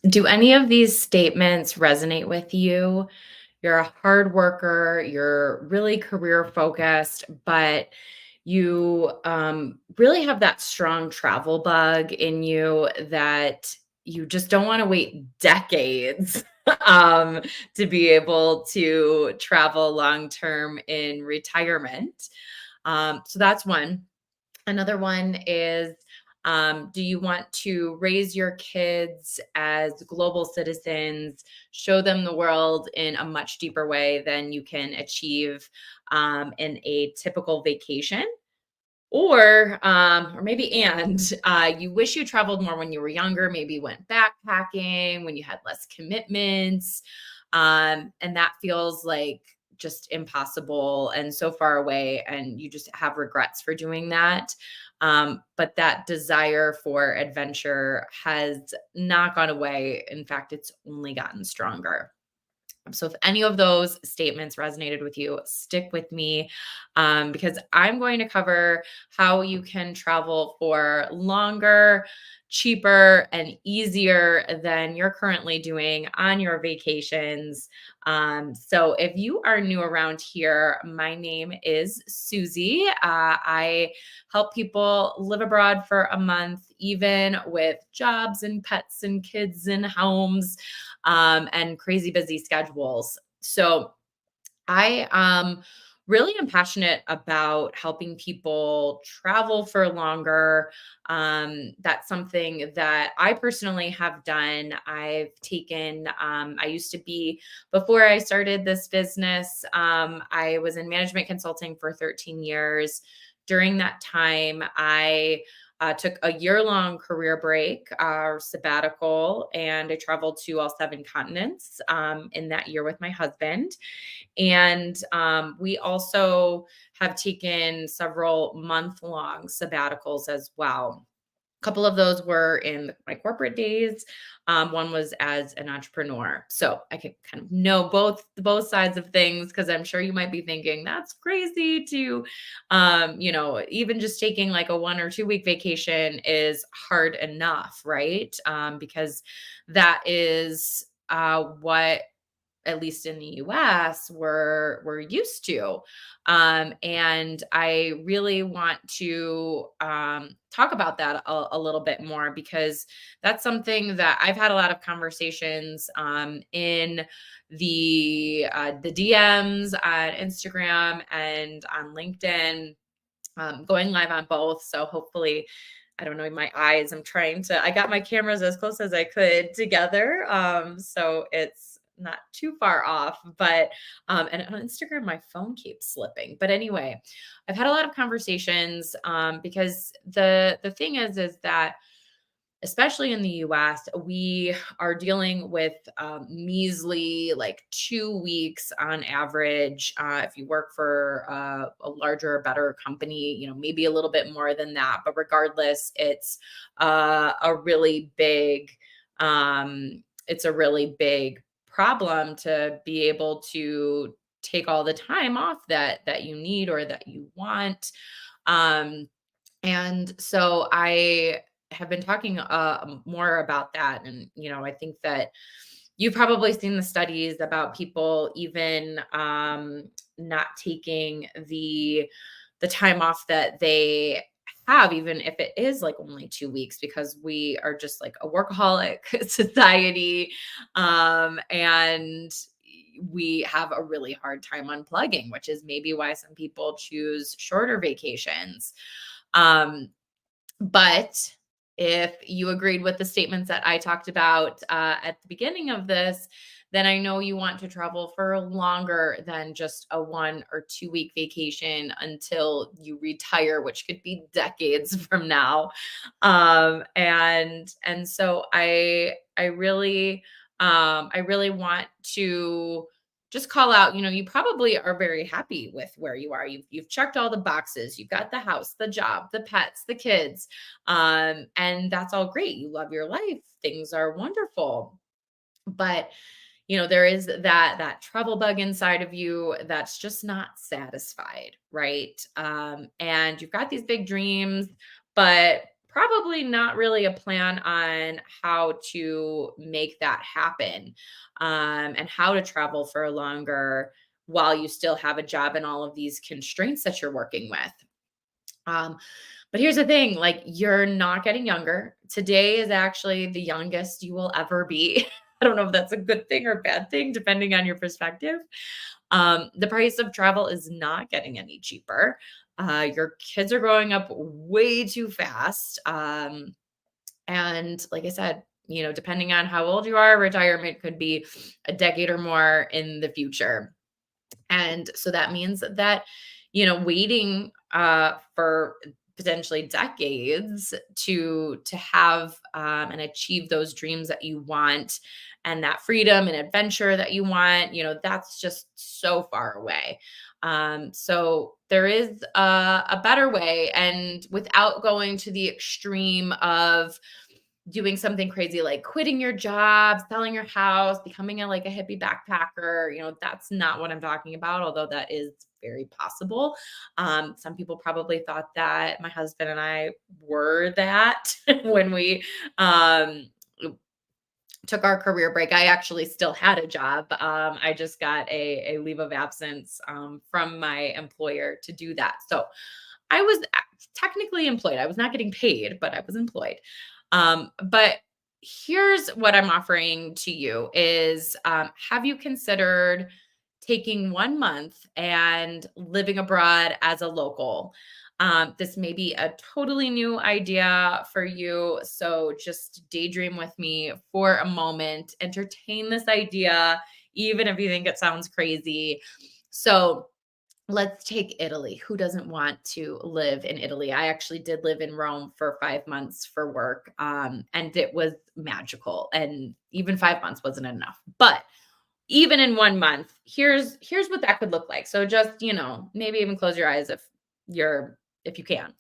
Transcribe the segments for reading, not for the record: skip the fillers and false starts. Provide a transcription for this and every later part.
Do any of these statements resonate with you? You're a hard worker, you're really career focused, but you really have that strong travel bug in you that you just don't want to wait decades to be able to travel long term in retirement. So that's one. Another one is, do you want to raise your kids as global citizens, show them the world in a much deeper way than you can achieve in a typical vacation? Or maybe you wish you traveled more when you were younger, maybe went backpacking when you had less commitments, and that feels like just impossible and so far away, and you just have regrets for doing that. But that desire for adventure has not gone away. In fact, it's only gotten stronger. So if any of those statements resonated with you, stick with me because I'm going to cover how you can travel for longer, cheaper, and easier than you're currently doing on your vacations. So if you are new around here, my name is Susie. I help people live abroad for a month, even with jobs and pets and kids and homes and crazy busy schedules. So I really am passionate about helping people travel for longer. That's something that I personally have done. I used to be, before I started this business, I was in management consulting for 13 years. During that time, I took a year-long career break, sabbatical, and I traveled to all 7 continents in that year with my husband. And we also have taken several month-long sabbaticals as well. A couple of those were in my corporate days. One was as an entrepreneur. So I can kind of know both sides of things because I'm sure you might be thinking that's crazy to, even just taking like a 1 or 2 week vacation is hard enough, right? Because that is what, at least in the US, we're used to. And I really want to talk about that a little bit more because that's something that I've had a lot of conversations in the DMs on Instagram and on LinkedIn, going live on both. So hopefully, I don't know, my eyes, I got my cameras as close as I could together. So it's not too far off, but, and on Instagram, my phone keeps slipping. But anyway, I've had a lot of conversations, because the thing is that especially in the US, we are dealing with measly, like 2 weeks on average. If you work for a larger, better company, maybe a little bit more than that. But regardless, it's a really big problem to be able to take all the time off that you need or that you want. Um, and so I have been talking more about that. And, I think that you've probably seen the studies about people even not taking the time off that they have, even if it is like only 2 weeks, because we are just like a workaholic society. And we have a really hard time unplugging, which is maybe why some people choose shorter vacations. Um, but if you agreed with the statements that I talked about at the beginning of this, then I know you want to travel for longer than just a 1 or 2 week vacation until you retire, which could be decades from now. And so I really want to just call out, you probably are very happy with where you are. You've checked all the boxes. You've got the house, the job, the pets, the kids. And that's all great. You love your life. Things are wonderful. But there is that trouble bug inside of you that's just not satisfied, right? And you've got these big dreams, but probably not really a plan on how to make that happen, and how to travel for longer while you still have a job and all of these constraints that you're working with. Um, but here's the thing, like, you're not getting younger. Today is actually the youngest you will ever be. I don't know if that's a good thing or bad thing, depending on your perspective. The price of travel is not getting any cheaper. Your kids are growing up way too fast. And like I said, depending on how old you are, retirement could be a decade or more in the future. And so that means that, waiting for potentially decades to have and achieve those dreams that you want and that freedom and adventure that you want, that's just so far away. So there is a better way, and without going to the extreme of doing something crazy like quitting your job, selling your house, becoming like a hippie backpacker, that's not what I'm talking about, although that is very possible. Some people probably thought that my husband and I were that when we um, took our career break. I actually still had a job. I just got a leave of absence from my employer to do that. So I was technically employed. I was not getting paid, but I was employed. But here's what I'm offering to you is, have you considered taking 1 month and living abroad as a local? This may be a totally new idea for you. So just daydream with me for a moment, entertain this idea, even if you think it sounds crazy. So, let's take Italy. Who doesn't want to live in Italy? I actually did live in Rome for 5 months for work, and it was magical, and even 5 months wasn't enough. But even in 1 month, here's what that could look like. So just, maybe even close your eyes if you can.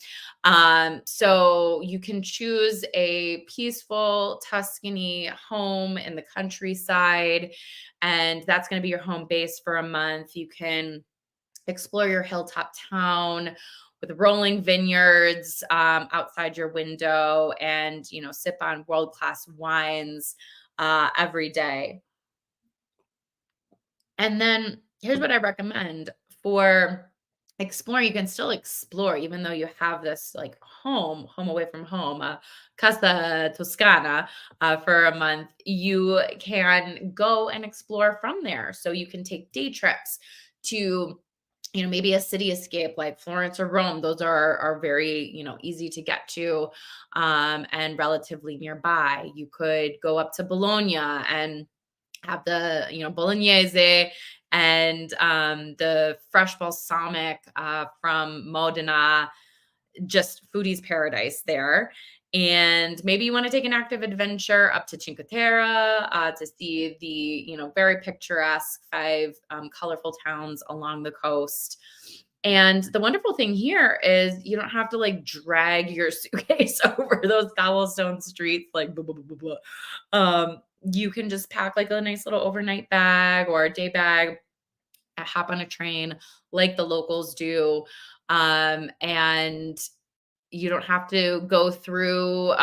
So you can choose a peaceful Tuscany home in the countryside, and that's going to be your home base for a month. You can explore your hilltop town with rolling vineyards outside your window, and sip on world class wines every day. And then here's what I recommend for explore. You can still explore even though you have this like home away from home, Casa Toscana, for a month. You can go and explore from there. So you can take day trips to, maybe a city escape like Florence or Rome. Those are very, easy to get to, and relatively nearby. You could go up to Bologna and have the, bolognese and the fresh balsamic from Modena, just foodie's paradise there. And maybe you want to take an active adventure up to Cinque Terre to see the, very picturesque five colorful towns along the coast. And the wonderful thing here is you don't have to like drag your suitcase over those cobblestone streets, like blah, blah, blah, blah, blah. You can just pack like a nice little overnight bag or a day bag, hop on a train like the locals do. And you don't have to go through,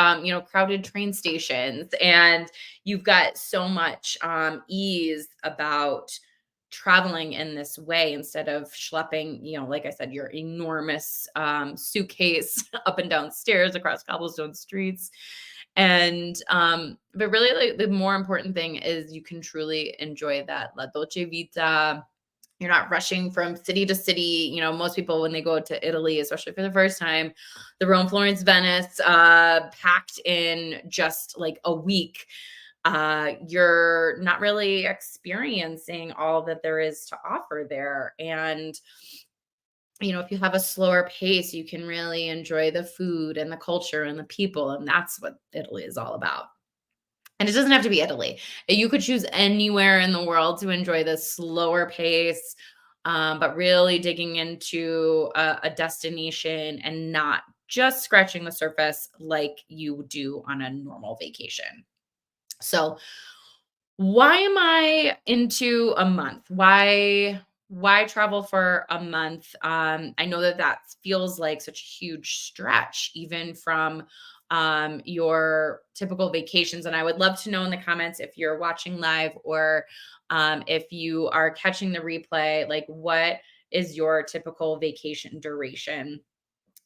crowded train stations. And you've got so much ease about traveling in this way instead of schlepping, like I said, your enormous suitcase up and down stairs across cobblestone streets. And but really, like, the more important thing is you can truly enjoy that la dolce vita. You're not rushing from city to city. Most people, when they go to Italy, especially for the first time, the Rome, Florence, Venice, packed in just like a week. You're not really experiencing all that there is to offer there. And, if you have a slower pace, you can really enjoy the food and the culture and the people. And that's what Italy is all about. And it doesn't have to be Italy. You could choose anywhere in the world to enjoy this slower pace, but really digging into a destination and not just scratching the surface like you do on a normal vacation. So, why am I into a month? Why travel for a month? I know that feels like such a huge stretch, even from your typical vacations. And I would love to know in the comments if you're watching live or if you are catching the replay, like what is your typical vacation duration?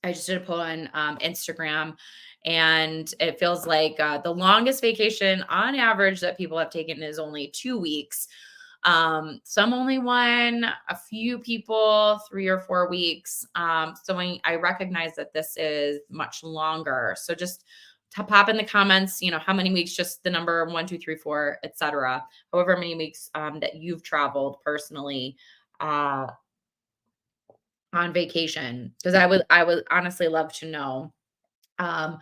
I just did a poll on Instagram, and it feels like the longest vacation on average that people have taken is only 2 weeks. Some only one, a few people 3 or 4 weeks. So I recognize that this is much longer. So just to pop in the comments, how many weeks, just the number 1, 2, 3, 4, etc. However many weeks that you've traveled personally. Uh, on vacation, because I would honestly love to know. Um,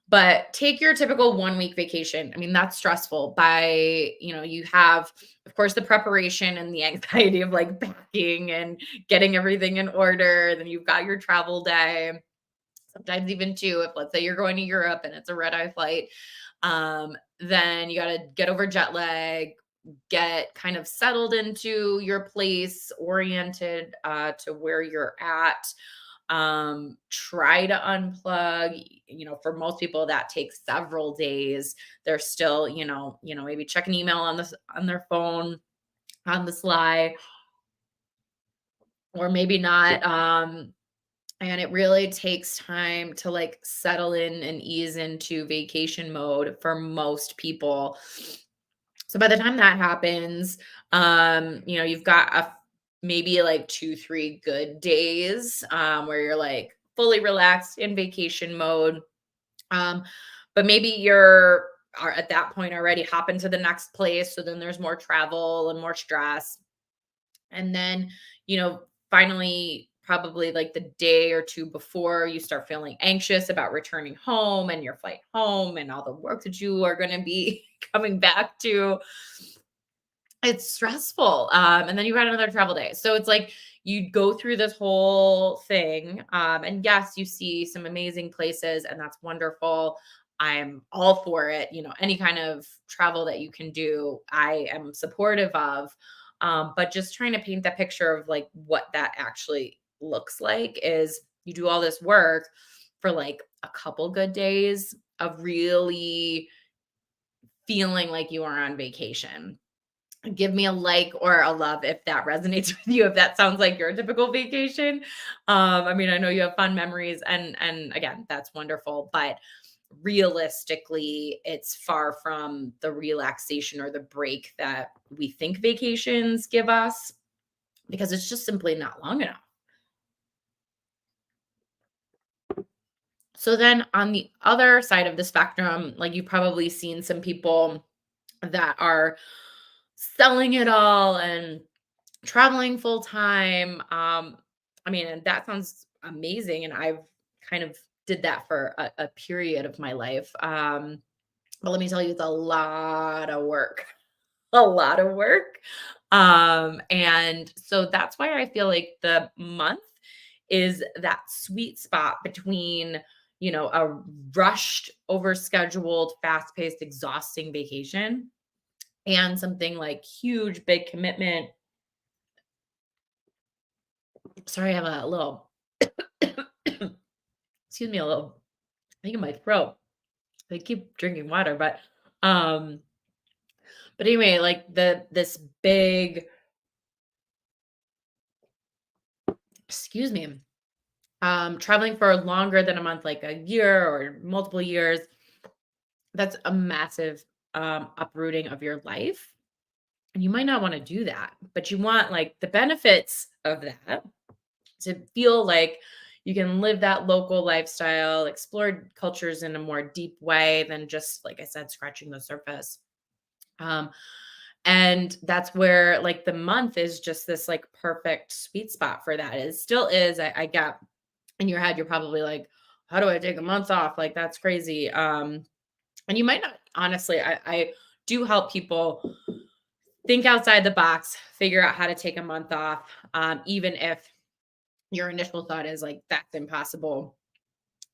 but take your typical 1 week vacation. I mean, that's stressful. You have, of course, the preparation and the anxiety of like packing and getting everything in order. Then you've got your travel day, sometimes even two, if let's say you're going to Europe and it's a red eye flight. Then you got to get over jet lag, get kind of settled into your place, oriented to where you're at. Try to unplug. For most people that takes several days. They're still, maybe check an email on their phone on the sly, or maybe not. And it really takes time to like settle in and ease into vacation mode for most people. So by the time that happens, you've got maybe like 2, 3 good days where you're like fully relaxed in vacation mode. Um, but maybe are at that point already hopping to the next place. So then there's more travel and more stress. And then, you know, finally, probably like the day or two before, you start feeling anxious about returning home and your flight home and all the work that you are going to be coming back to. It's stressful. And then you got another travel day. So it's like you go through this whole thing. And yes, you see some amazing places, and that's wonderful. I'm all for it. Any kind of travel that you can do, I am supportive of. But just trying to paint that picture of like what that actually looks like is you do all this work for like a couple good days of really feeling like you are on vacation. Give me a like or a love if that resonates with you, if that sounds like your typical vacation. I mean, I know you have fun memories, and again, that's wonderful, but realistically, it's far from the relaxation or the break that we think vacations give us, because it's just simply not long enough. So then on the other side of the spectrum, like you've probably seen some people that are selling it all and traveling full time. I mean, and that sounds amazing. And I've kind of did that for a period of my life. But let me tell you, it's a lot of work, a lot of work. And so that's why I feel like the month is that sweet spot between, a rushed, overscheduled, fast paced, exhausting vacation and something like huge, big commitment. Sorry, I have a little excuse me, a little thing in my throat. I keep drinking water, um but anyway, like this big, excuse me, traveling for longer than a month, like a year or multiple years, that's a massive uprooting of your life. And you might not want to do that, but you want like the benefits of that, to feel like you can live that local lifestyle, explore cultures in a more deep way than just, like I said, scratching the surface. Um, and that's where like the month is just this like perfect sweet spot for that. It still is. I get in your head, you're probably like, how do I take a month off? Like, that's crazy. And you might not, honestly, I do help people think outside the box, figure out how to take a month off, even if your initial thought is like, that's impossible.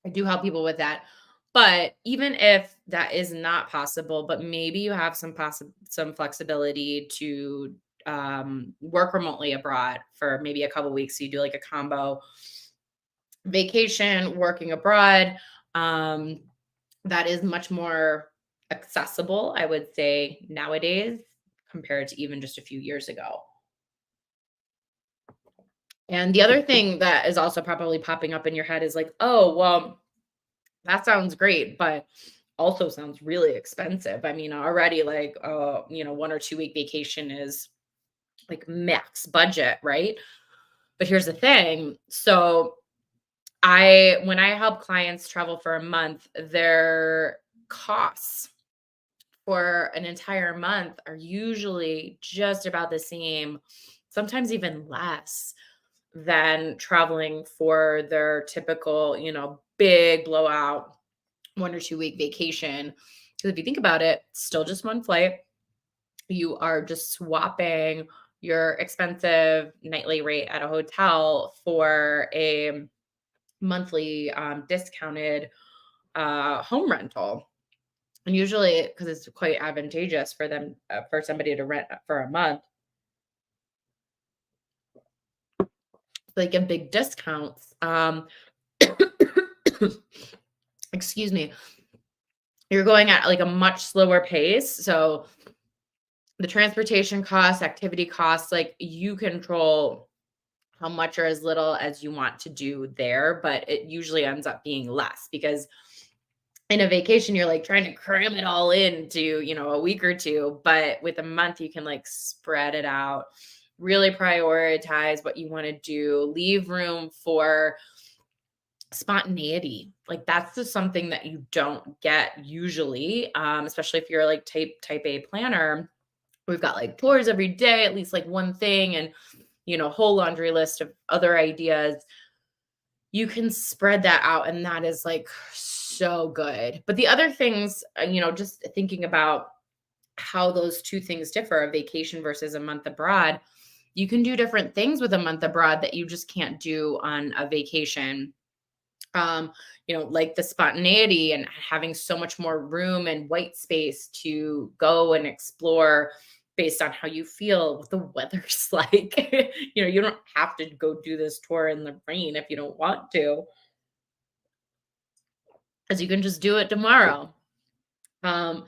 I do help people with that. But even if that is not possible, but maybe you have some flexibility to work remotely abroad for maybe a couple weeks. So you do like a combo vacation, working abroad. Um, that is much more accessible, I would say, nowadays compared to even just a few years ago. And the other thing that is also probably popping up in your head is like, oh, well, that sounds great, but also sounds really expensive. I mean, already like, 1 or 2 week vacation is like max budget, right? But here's the thing. So when I help clients travel for a month, their costs for an entire month are usually just about the same, sometimes even less than traveling for their typical, big blowout 1 or 2 week vacation. Because if you think about it, still just one flight. You are just swapping your expensive nightly rate at a hotel for a monthly discounted home rental. And usually, because it's quite advantageous for them, for somebody to rent for a month, they give big discounts. Excuse me. You're going at like a much slower pace. So the transportation costs, activity costs, like you control how much or as little as you want to do there, but it usually ends up being less because in a vacation you're like trying to cram it all into, a week or two, but with a month you can like spread it out, really prioritize what you want to do, leave room for spontaneity. Like that's just something that you don't get usually, especially if you're like type A planner. We've got like tours every day, at least like one thing, and whole laundry list of other ideas. You can spread that out, and that is like so good. But the other things, just thinking about how those two things differ, a vacation versus a month abroad, you can do different things with a month abroad that you just can't do on a vacation. Like the spontaneity and having so much more room and white space to go and explore based on how you feel, what the weather's like. You don't have to go do this tour in the rain if you don't want to, because you can just do it tomorrow. Um,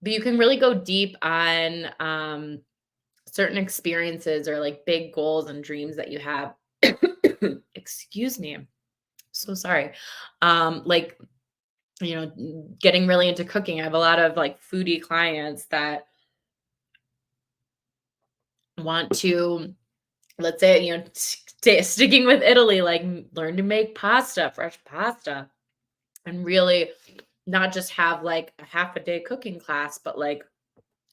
but you can really go deep on certain experiences or like big goals and dreams that you have. Excuse me. I'm so sorry. Like getting really into cooking. I have a lot of like foodie clients that want to, let's say, sticking with Italy, like learn to make pasta, fresh pasta, and really not just have like a half a day cooking class, but like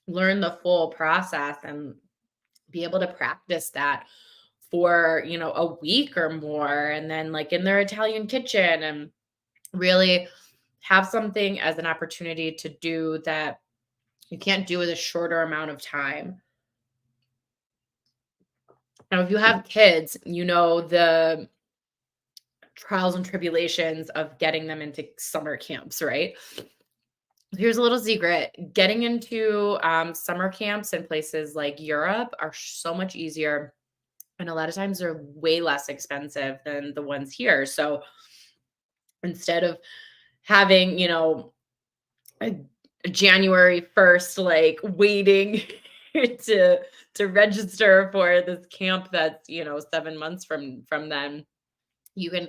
learn the full process and be able to practice that for, a week or more. And then like in their Italian kitchen and really have something as an opportunity to do that you can't do with a shorter amount of time. Now, if you have kids, the trials and tribulations of getting them into summer camps, right? Here's a little secret. Getting into summer camps in places like Europe are so much easier. And a lot of times they're way less expensive than the ones here. So instead of having, a January 1st, like waiting to register for this camp that's, 7 months from then, you can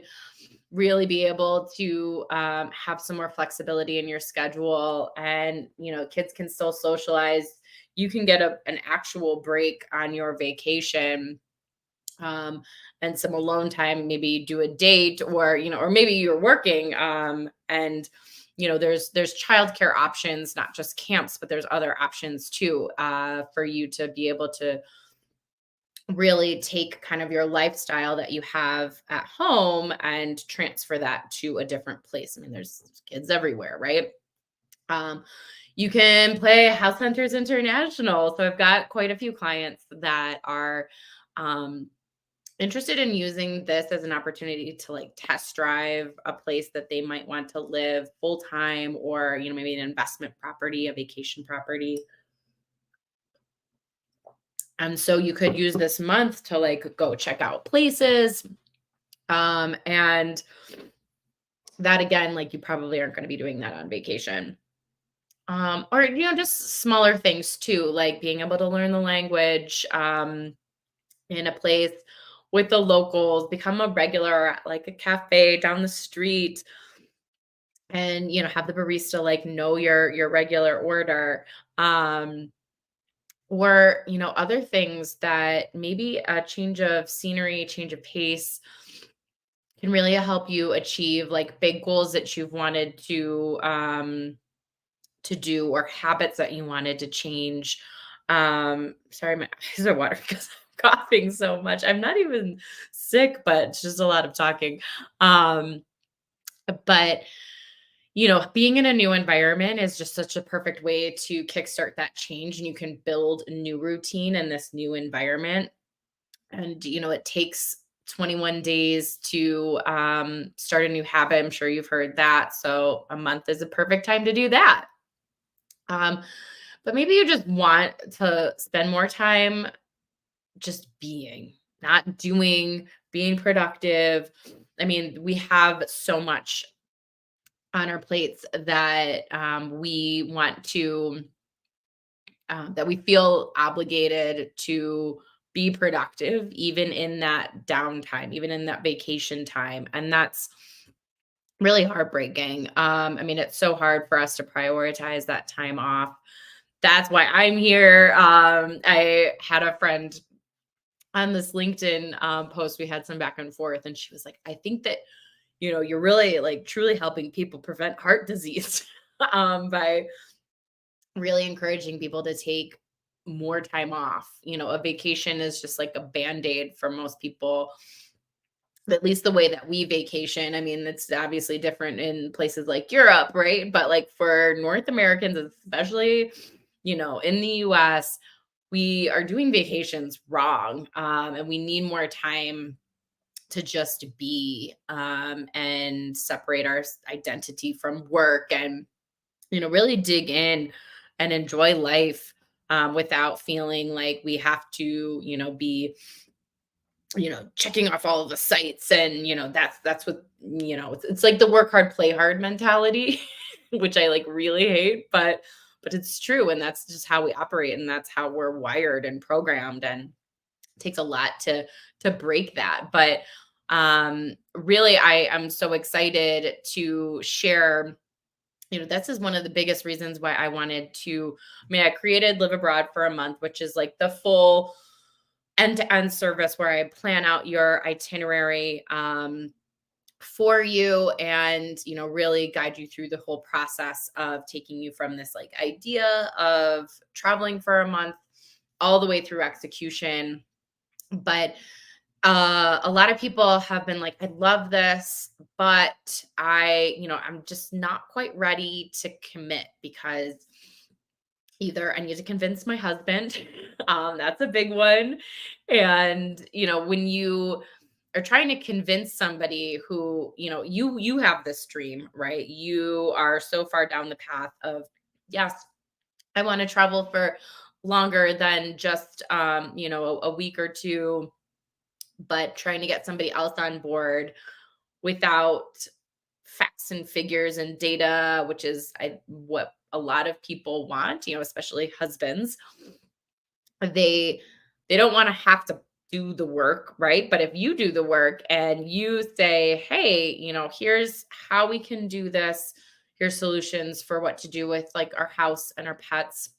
really be able to have some more flexibility in your schedule, and kids can still socialize. You can get an actual break on your vacation, and some alone time, maybe do a date, or maybe you're working, and there's childcare options, not just camps, but there's other options too, for you to be able to really take kind of your lifestyle that you have at home and transfer that to a different place. I mean, there's kids everywhere, right? Um, you can play House Hunters International. So I've got quite a few clients that are um, interested in using this as an opportunity to like test drive a place that they might want to live full time, or maybe an investment property, a vacation property. And so you could use this month to like go check out places, and That again, like you probably aren't going to be doing that on vacation. Or just smaller things too, like being able to learn the language in a place with the locals, become a regular at like a cafe down the street, and have the barista like know your regular order. Or other things that maybe a change of scenery, change of pace can really help you achieve like big goals that you've wanted to do, or habits that you wanted to change. Sorry, my eyes are watering because I'm coughing so much. I'm not even sick, but it's just a lot of talking. Um, but being in a new environment is just such a perfect way to kickstart that change, and you can build a new routine in this new environment. And it takes 21 days to start a new habit. I'm sure you've heard that. So a month is a perfect time to do that. Um, but maybe you just want to spend more time just being, not doing, being productive. I mean, we have so much on our plates that we want to, that we feel obligated to be productive, even in that downtime, even in that vacation time. And that's really heartbreaking. I mean, it's so hard for us to prioritize that time off. That's why I'm here. I had a friend on this LinkedIn post, we had some back and forth, and she was like, I think that, you're really like truly helping people prevent heart disease by really encouraging people to take more time off. A vacation is just like a band aid for most people, at least the way that we vacation. I mean, it's obviously different in places like Europe, right? But like for North Americans, especially, in the US, we are doing vacations wrong. And we need more time to just be and separate our identity from work, and really dig in and enjoy life without feeling like we have to be checking off all of the sites. And that's what it's like the work hard play hard mentality, which I like really hate, but it's true, and that's just how we operate, and that's how we're wired and programmed, and it takes a lot to break that. But really, I am so excited to share. This is one of the biggest reasons why I wanted to. I mean, I created Live Abroad for a Month, which is like the full end-to-end service where I plan out your itinerary for you, and really guide you through the whole process of taking you from this like idea of traveling for a month all the way through execution. But a lot of people have been like, I love this, but I'm just not quite ready to commit, because either I need to convince my husband, that's a big one. And when you are trying to convince somebody who, you have this dream, right? You are so far down the path of, yes, I want to travel for longer than just a week or two, but trying to get somebody else on board without facts and figures and data, which is what a lot of people want, especially husbands. They don't want to have to do the work, right? But if you do the work and you say, hey, here's how we can do this, here's solutions for what to do with like our house and our pets.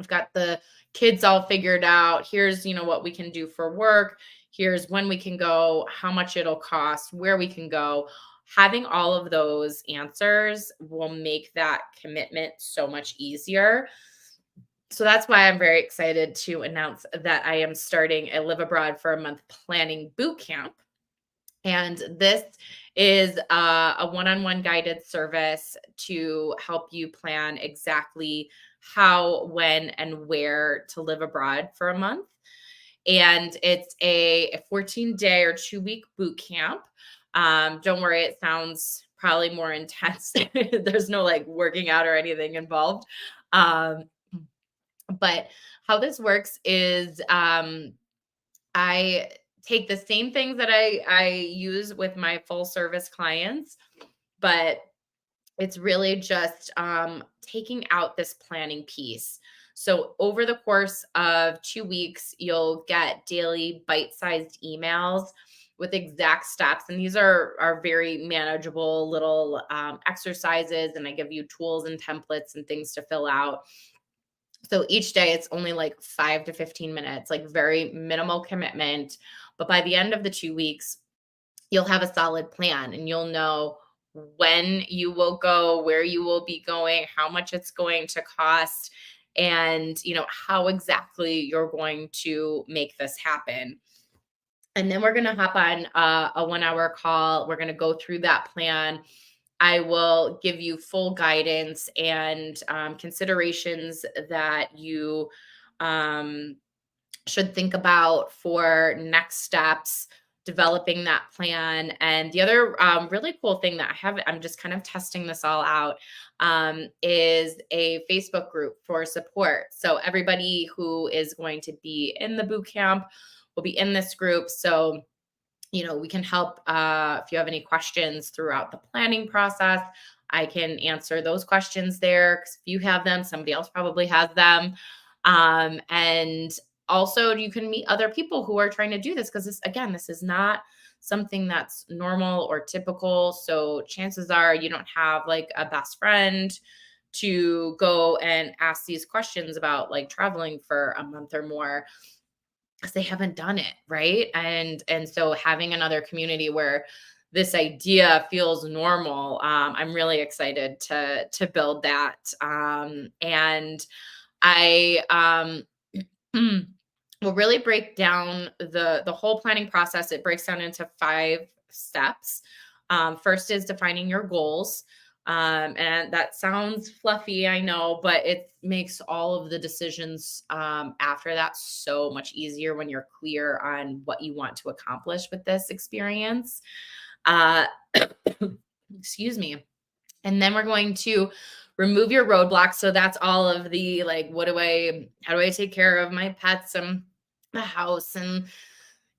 I've got the kids all figured out. Here's, what we can do for work. Here's when we can go, how much it'll cost, where we can go. Having all of those answers will make that commitment so much easier. So that's why I'm very excited to announce that I am starting a Live Abroad for a Month planning boot camp. And this is a one-on-one guided service to help you plan exactly how, when, and where to live abroad for a month. And it's a 14-day or 2-week boot camp. Don't worry, it sounds probably more intense. There's no like working out or anything involved. Um, but how this works is I take the same things that I use with my full service clients, But it's really just taking out this planning piece. So, over the course of 2 weeks, you'll get daily bite sized emails with exact steps. And these are very manageable little exercises. And I give you tools and templates and things to fill out. So each day it's only like 5 to 15 minutes, like very minimal commitment. But by the end of the 2 weeks, you'll have a solid plan and you'll know when you will go, where you will be going, how much it's going to cost, and how exactly you're going to make this happen. And then we're going to hop on a 1 hour call. We're going to go through that plan. I will give you full guidance and considerations that you um, should think about for next steps, developing that plan. And the other really cool thing that I'm just kind of testing this all out, is a Facebook group for support. So everybody who is going to be in the boot camp will be in this group. So we can help if you have any questions throughout the planning process. I can answer those questions there because if you have them, somebody else probably has them. And also, you can meet other people who are trying to do this because this is not something that's normal or typical. So chances are you don't have like a best friend to go and ask these questions about like traveling for a month or more because they haven't done it, right? And so having another community where this idea feels normal, I'm really excited to build that. And I will really break down the whole planning process. It breaks down into 5 steps. First is defining your goals. And that sounds fluffy, I know, but it makes all of the decisions after that so much easier when you're clear on what you want to accomplish with this experience. Uh, excuse me. And then we're going to remove your roadblocks. So that's all of the like, how do I take care of my pets and the house and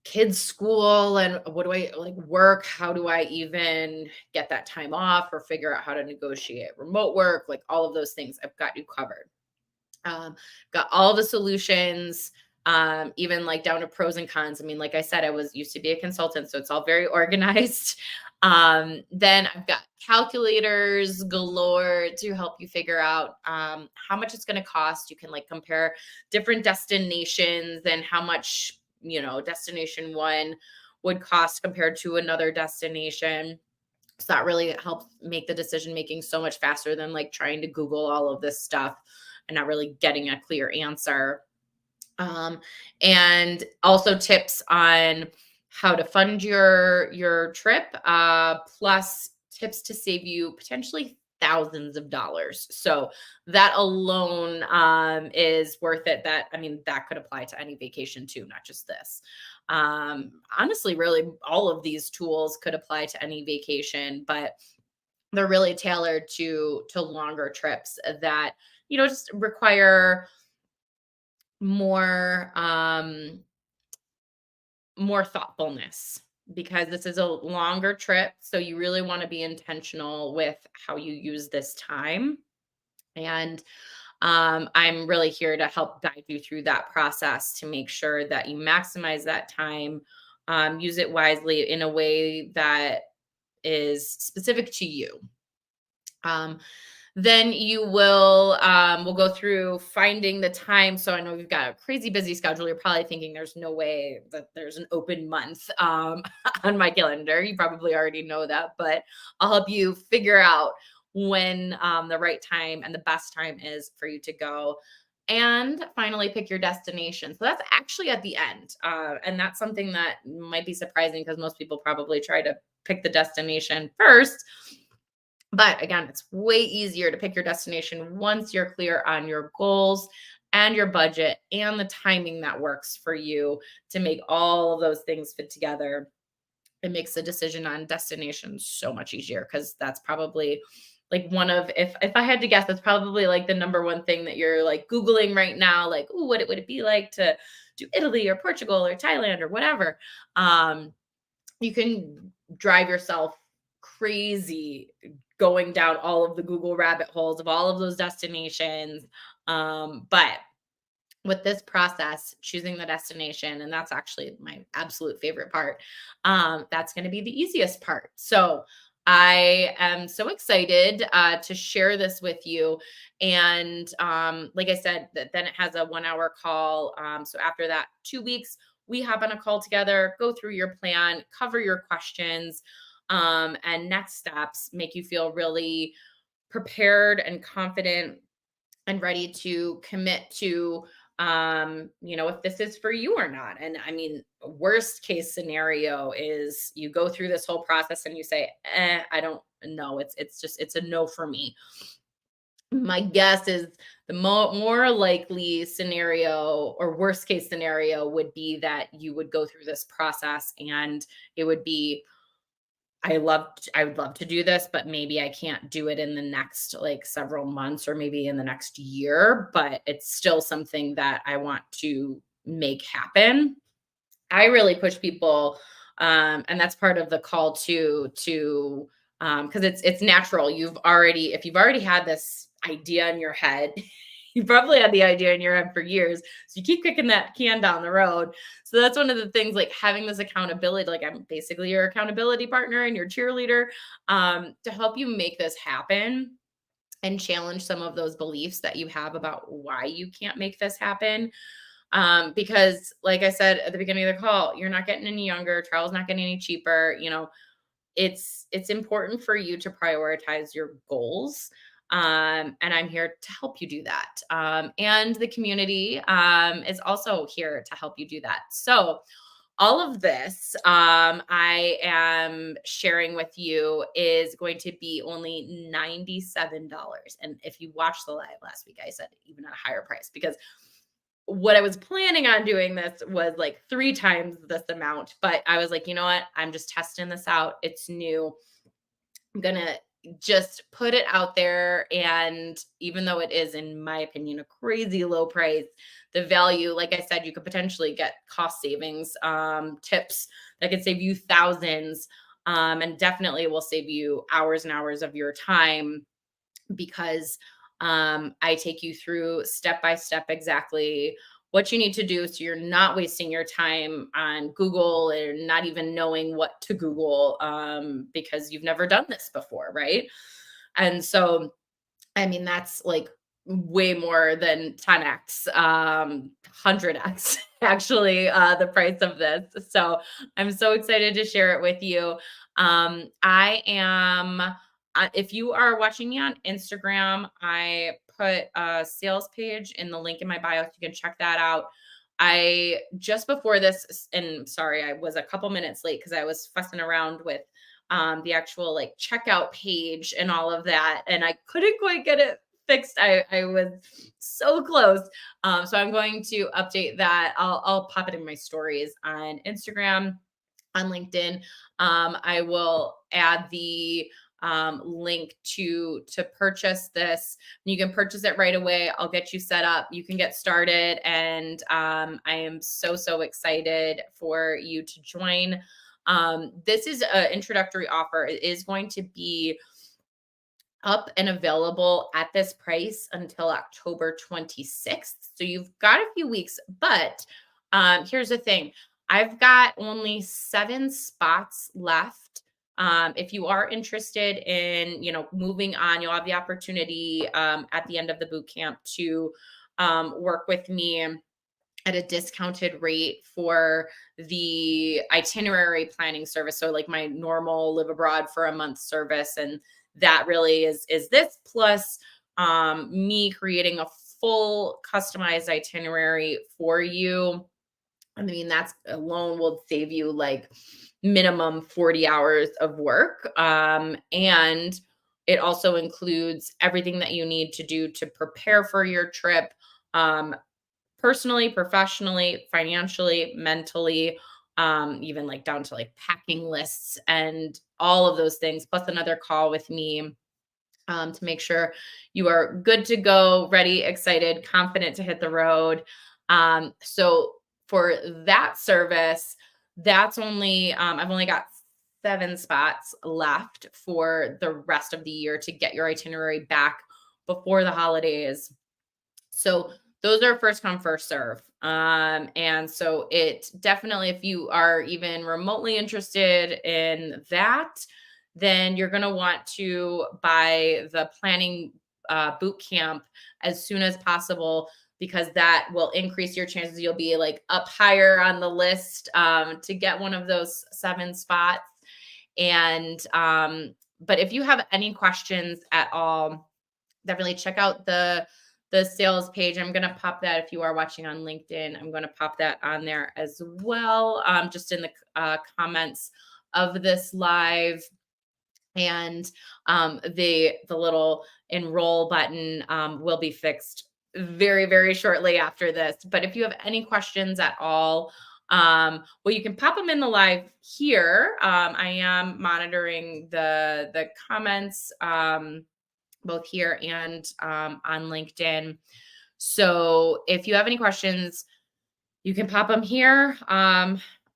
kids school, and what do I like work? How do I even get that time off or figure out how to negotiate remote work? Like all of those things, I've got you covered. Got all the solutions, even like down to pros and cons. I mean, like I said, I used to be a consultant, so it's all very organized. Then I've got calculators galore to help you figure out how much it's going to cost. You can like compare different destinations and how much, destination one would cost compared to another destination. So that really helps make the decision making so much faster than like trying to Google all of this stuff and not really getting a clear answer. And also tips on how to fund your trip, plus tips to save you potentially thousands of dollars. So that alone is worth it. That could apply to any vacation too, not just this. Honestly, really, all of these tools could apply to any vacation, but they're really tailored to longer trips that just require more more thoughtfulness because this is a longer trip, so you really want to be intentional with how you use this time. And I'm really here to help guide you through that process to make sure that you maximize that time, use it wisely in a way that is specific to you. Then we'll go through finding the time. So I know you've got a crazy busy schedule. You're probably thinking there's no way that there's an open month on my calendar. You probably already know that, but I'll help you figure out when the right time and the best time is for you to go. And finally, pick your destination. So that's actually at the end. And that's something that might be surprising because most people probably try to pick the destination first. But again, it's way easier to pick your destination once you're clear on your goals and your budget and the timing that works for you to make all of those things fit together. It makes the decision on destination so much easier because that's probably like if I had to guess, that's probably like the number one thing that you're like Googling right now, like, oh, what would it be like to do Italy or Portugal or Thailand or whatever. You can drive yourself crazy going down all of the Google rabbit holes of all of those destinations. But with this process, choosing the destination, and that's actually my absolute favorite part, that's going to be the easiest part. So I am so excited to share this with you. And like I said, then it has a 1 hour call. So after that, 2 weeks, we hop on a call together, go through your plan, cover your questions, and next steps, make you feel really prepared and confident and ready to commit to if this is for you or not. And I mean, worst case scenario is you go through this whole process and you say, I don't know, it's a no for me. My guess is the more likely scenario or worst case scenario would be that you would go through this process and it would be, I would love to do this, but maybe I can't do it in the next like several months or maybe in the next year, but it's still something that I want to make happen. I really push people, and that's part of the call to because it's natural. If you've already had this idea in your head, you probably had the idea in your head for years. So you keep kicking that can down the road. So that's one of the things, like having this accountability, like I'm basically your accountability partner and your cheerleader, to help you make this happen and challenge some of those beliefs that you have about why you can't make this happen. Because like I said at the beginning of the call, you're not getting any younger, travel's not getting any cheaper. It's important for you to prioritize your goals. And I'm here to help you do that. And the community is also here to help you do that. So all of this I am sharing with you is going to be only $97. And if you watched the live last week, I said even at a higher price, because what I was planning on doing this was like 3 times this amount, but I was like, you know what? I'm just testing this out. It's new. I'm gonna just put it out there. And even though it is, in my opinion, a crazy low price, the value, like I said, you could potentially get cost savings, tips that could save you thousands, and definitely will save you hours and hours of your time because I take you through step by step exactly what you need to do so you're not wasting your time on Google or not even knowing what to Google, because you've never done this before, right? And so, I mean, that's like way more than 10x, 100x actually, the price of this. So I'm so excited to share it with you. I am, if you are watching me on Instagram, I put a sales page in the link in my bio, so you can check that out. I just before this, and sorry, I was a couple minutes late because I was fussing around with the actual like checkout page and all of that, and I couldn't quite get it fixed. I was so close. So I'm going to update that. I'll pop it in my stories on Instagram, on LinkedIn. I will add the link to purchase this. You can purchase it right away. I'll get you set up. You can get started, and I am so excited for you to join. This is an introductory offer. It is going to be up and available at this price until October 26th. So you've got a few weeks, but here's the thing. I've got only 7 spots left. If you are interested in, moving on, you'll have the opportunity at the end of the boot camp to work with me at a discounted rate for the itinerary planning service. So like my normal live abroad for a month service. And that really is this plus me creating a full customized itinerary for you. I mean, that's alone will save you like minimum 40 hours of work. And it also includes everything that you need to do to prepare for your trip, personally, professionally, financially, mentally, even like down to like packing lists and all of those things, plus another call with me to make sure you are good to go, ready, excited, confident to hit the road. So for that service, that's only, I've only got 7 spots left for the rest of the year to get your itinerary back before the holidays. So those are first come, first serve. And so it definitely, if you are even remotely interested in that, then you're going to want to buy the planning boot camp as soon as possible, because that will increase your chances. You'll be like up higher on the list to get one of those 7 spots. And, but if you have any questions at all, definitely check out the sales page. I'm going to pop that if you are watching on LinkedIn. I'm going to pop that on there as well, just in the comments of this live. And the little enroll button will be fixed very, very shortly after this. But if you have any questions at all, well, you can pop them in the live here. I am monitoring the comments both here and on LinkedIn. So if you have any questions, you can pop them here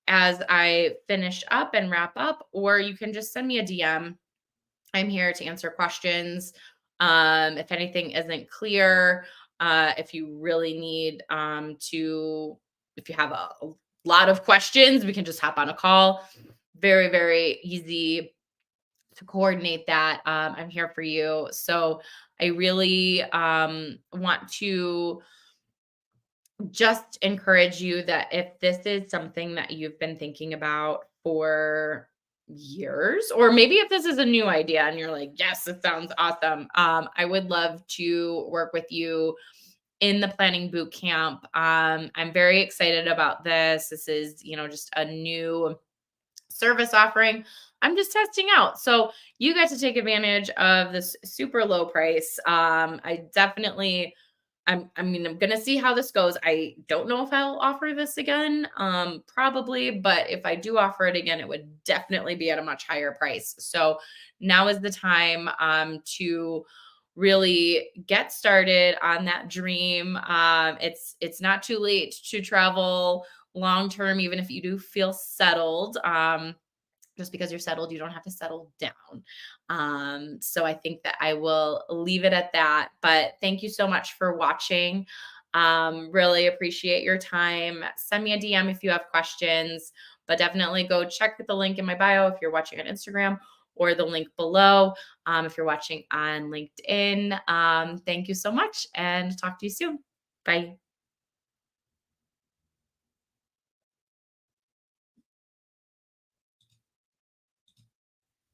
as I finish up and wrap up, or you can just send me a DM. I'm here to answer questions. If anything isn't clear, if you really need if you have a lot of questions, we can just hop on a call. Very, very easy to coordinate that. I'm here for you. So I really want to just encourage you that if this is something that you've been thinking about for years, or maybe if this is a new idea and you're like, yes, it sounds awesome. I would love to work with you in the planning boot camp. I'm very excited about this. This is, just a new service offering I'm just testing out. So you get to take advantage of this super low price. I definitely I'm going to see how this goes. I don't know if I'll offer this again. Probably, but if I do offer it again, it would definitely be at a much higher price. So now is the time to really get started on that dream. It's not too late to travel long term, even if you do feel settled. Just because you're settled, you don't have to settle down. So I think that I will leave it at that. But thank you so much for watching. Really appreciate your time. Send me a DM if you have questions, but definitely go check the link in my bio if you're watching on Instagram, or the link below if you're watching on LinkedIn. Thank you so much, and talk to you soon. Bye.